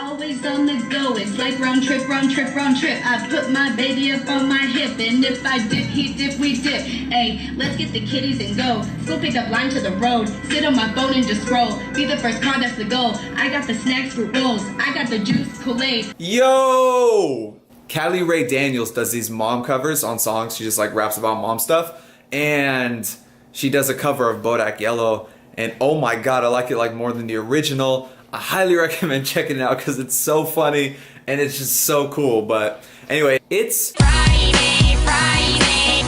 always on the go. It's like round trip, round trip, round trip. I put my baby up on my hip, and if I dip, he dip, we dip. Hey, let's get the kitties and go. Go pick up line to the road. Sit on my phone and just scroll. Be the first car, that's the goal. I got the snacks, fruit rolls. I got the juice, Kool-Aid. Yo! Callie Ray Daniels does these mom covers on songs. She just like raps about mom stuff. And she does a cover of Bodak Yellow. And oh my god, I like it like more than the original. I highly recommend checking it out because it's so funny and it's just so cool. But anyway, it's Friday,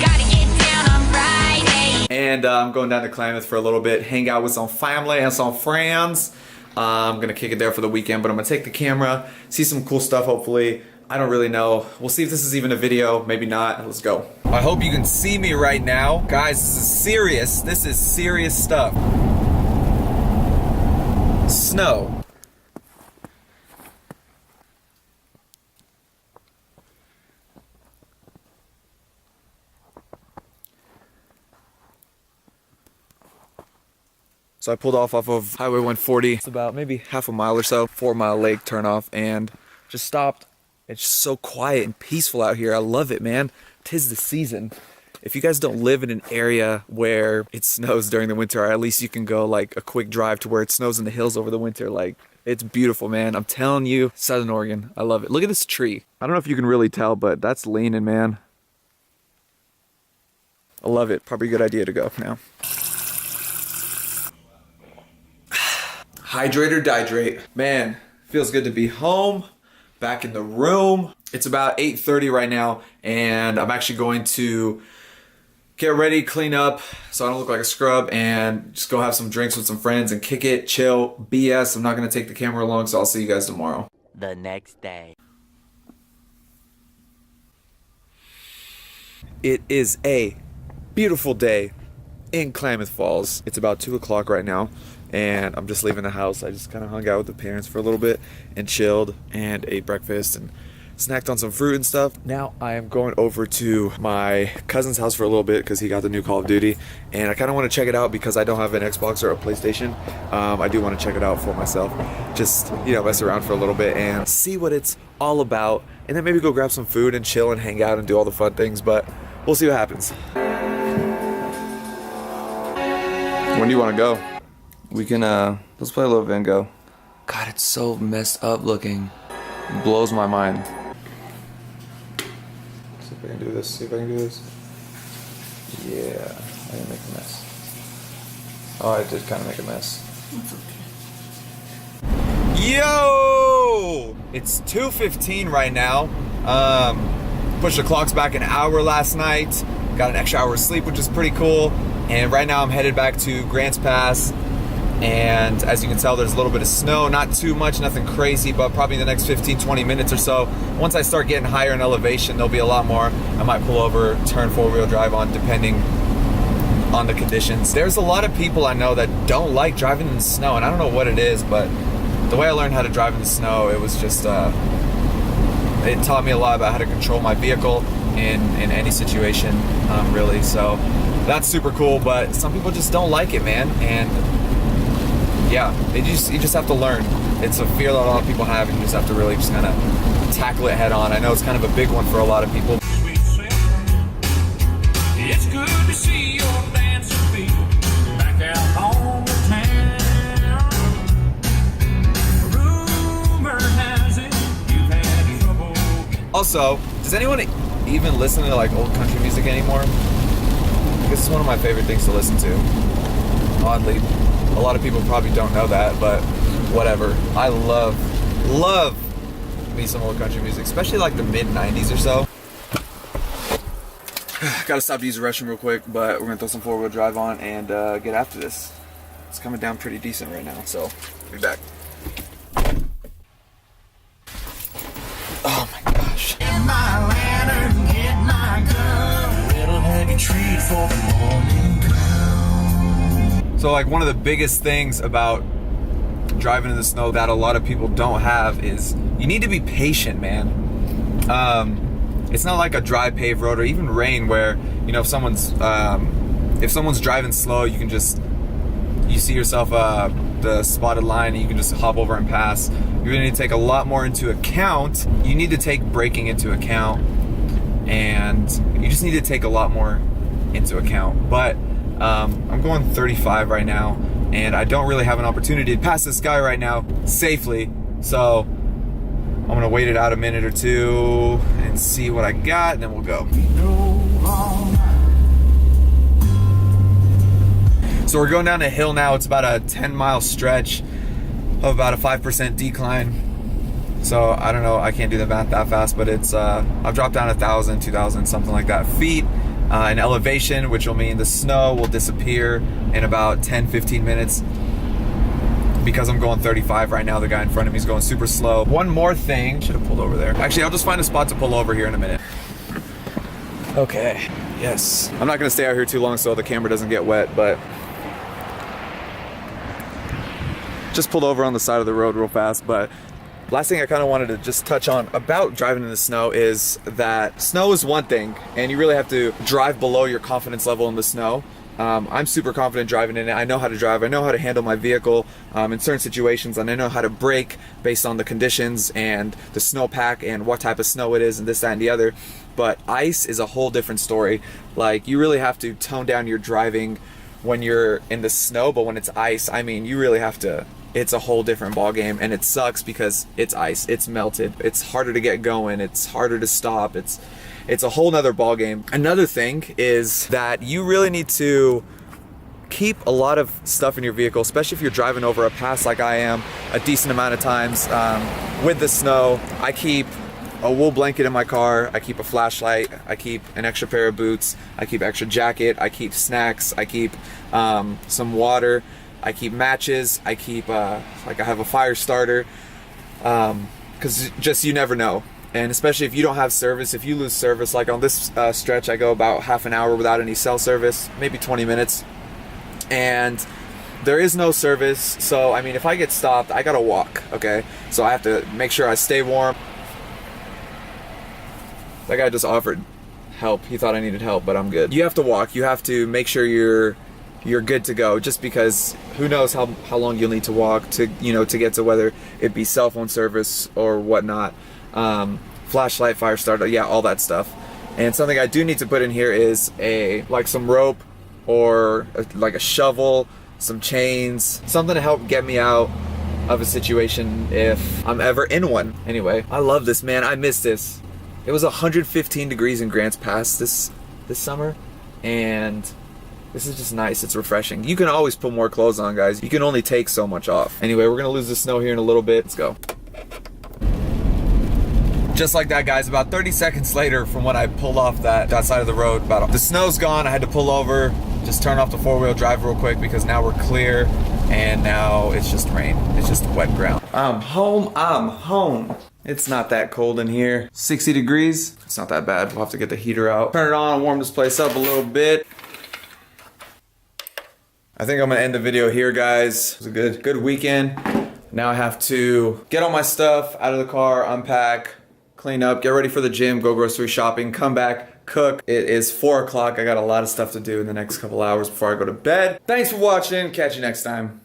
gotta get down on Friday. And I'm going down to Klamath for a little bit, hang out with some family and some friends. I'm gonna kick it there for the weekend, but I'm gonna take the camera, see some cool stuff hopefully. I don't really know. We'll see if this is even a video, maybe not. Let's go. I hope you can see me right now. Guys, this is serious. This is serious stuff. Snow. So I pulled off of Highway 140. It's about maybe half a mile or so, 4 Mile Lake turnoff, and just stopped. It's just so quiet and peaceful out here. I love it, man. 'Tis the season. If you guys don't live in an area where it snows during the winter, or at least you can go like a quick drive to where it snows in the hills over the winter, like it's beautiful, man. I'm telling you, Southern Oregon, I love it. Look at this tree. I don't know if you can really tell, but that's leaning, man. I love it. Probably a good idea to go now. Hydrate or dihydrate. Man, feels good to be home, back in the room. It's about 8:30 right now, and I'm actually going to get ready, clean up so I don't look like a scrub, and just go have some drinks with some friends and kick it, chill, BS. I'm not gonna take the camera along, so I'll see you guys tomorrow. The next day. It is a beautiful day in Klamath Falls. It's about 2 o'clock right now, and I'm just leaving the house. I just kind of hung out with the parents for a little bit and chilled and ate breakfast and snacked on some fruit and stuff. Now I am going over to my cousin's house for a little bit because he got the new Call of Duty, and I kind of want to check it out because I don't have an Xbox or a PlayStation. I do want to check it out for myself, just, you know, mess around for a little bit and see what it's all about, and then maybe go grab some food and chill and hang out and do all the fun things, but we'll see what happens. When do you want to go? We can, let's play a little Vengo. God, it's so messed up looking. It blows my mind. See if I can do this. See if I can do this. Yeah, I didn't make a mess. Oh, I did kind of make a mess. That's okay. Yo! It's 2:15 right now. Pushed the clocks back an hour last night. Got an extra hour of sleep, which is pretty cool. And right now I'm headed back to Grants Pass. And as you can tell, there's a little bit of snow, not too much, nothing crazy, but probably the next 15-20 minutes or so, once I start getting higher in elevation, there'll be a lot more. I might pull over, turn four-wheel drive on, depending on the conditions. There's a lot of people I know that don't like driving in the snow, and I don't know what it is, but the way I learned how to drive in the snow, it was just, it taught me a lot about how to control my vehicle in any situation, really. So that's super cool, but some people just don't like it, man. And yeah, you just have to learn. It's a fear that a lot of people have, and you just have to really just kind of tackle it head on. I know it's kind of a big one for a lot of people. It's good to see your dancing feet back out on the town. Rumor has it you've had trouble. Also, does anyone even listen to like old country music anymore? This is one of my favorite things to listen to. Oddly, a lot of people probably don't know that, but whatever. I love me some old country music, especially like the mid-90s or so. Gotta stop to use the restroom real quick, but we're gonna throw some four-wheel drive on and get after this. It's coming down pretty decent right now, so be back. Oh my gosh. Get my lantern, get my gun. Little heavy treat for the morning come. So like one of the biggest things about driving in the snow that a lot of people don't have is you need to be patient, man. It's not like a dry paved road or even rain where, you know, if someone's driving slow, you see yourself, the the spotted line and you can just hop over and pass. You're gonna need to take a lot more into account. You need to take braking into account, and you just need to take a lot more into account. But I'm going 35 right now, and I don't really have an opportunity to pass this guy right now safely. So I'm gonna wait it out a minute or two and see what I got, and then we'll go. So we're going down a hill now. It's about a 10-mile stretch of about a 5% decline. So I don't know, I can't do the math that fast, but it's I've dropped down 1,000, 2,000, something like that feet in elevation, which will mean the snow will disappear in about 10-15 minutes. Because I'm going 35 right now, the guy in front of me is going super slow. One more thing, should have pulled over there. Actually, I'll just find a spot to pull over here in a minute. Okay, yes. I'm not gonna stay out here too long so the camera doesn't get wet, but just pulled over on the side of the road real fast. But last thing I kind of wanted to just touch on about driving in the snow is that snow is one thing, and you really have to drive below your confidence level in the snow. I'm super confident driving in it. I know how to drive. I know how to handle my vehicle in certain situations, and I know how to brake based on the conditions and the snowpack and what type of snow it is and this, that, and the other. But ice is a whole different story. Like, you really have to tone down your driving when you're in the snow, but when it's ice, I mean, you really have to. It's a whole different ball game, and it sucks because it's ice. It's melted. It's harder to get going. It's harder to stop. It's a whole nother ball game. Another thing is that you really need to keep a lot of stuff in your vehicle, especially if you're driving over a pass like I am a decent amount of times. With the snow, I keep a wool blanket in my car, I keep a flashlight, I keep an extra pair of boots, I keep extra jacket, I keep snacks, I keep some water, I keep matches, I keep like I have a fire starter, because just you never know. And especially if you don't have service, if you lose service, like on this stretch, I go about half an hour without any cell service, maybe 20 minutes. And there is no service. So, I mean, if I get stopped, I gotta walk, okay? So I have to make sure I stay warm. That guy just offered help. He thought I needed help, but I'm good. You have to walk. You have to make sure you're good to go, just because who knows how long you'll need to walk to, to get to whether it be cell phone service or whatnot. Flashlight, fire starter, yeah, all that stuff. And something I do need to put in here is like some rope or like a shovel, some chains, something to help get me out of a situation if I'm ever in one. Anyway, I love this, man. I miss this. It was 115 degrees in Grants Pass this summer, and this is just nice. It's refreshing. You can always put more clothes on, guys. You can only take so much off. Anyway, we're gonna lose the snow here in a little bit. Let's go. Just like that, guys, about 30 seconds later from when I pulled off that side of the road, the snow's gone. I had to pull over, just turn off the four-wheel drive real quick because now we're clear, and now it's just rain. It's just wet ground. I'm home. It's not that cold in here. 60 degrees. It's not that bad. We'll have to get the heater out. Turn it on, warm this place up a little bit. I think I'm gonna end the video here, guys. It was a good weekend. Now I have to get all my stuff out of the car, unpack, clean up, get ready for the gym, go grocery shopping, come back, cook. It is 4 o'clock. I got a lot of stuff to do in the next couple hours before I go to bed. Thanks for watching. Catch you next time.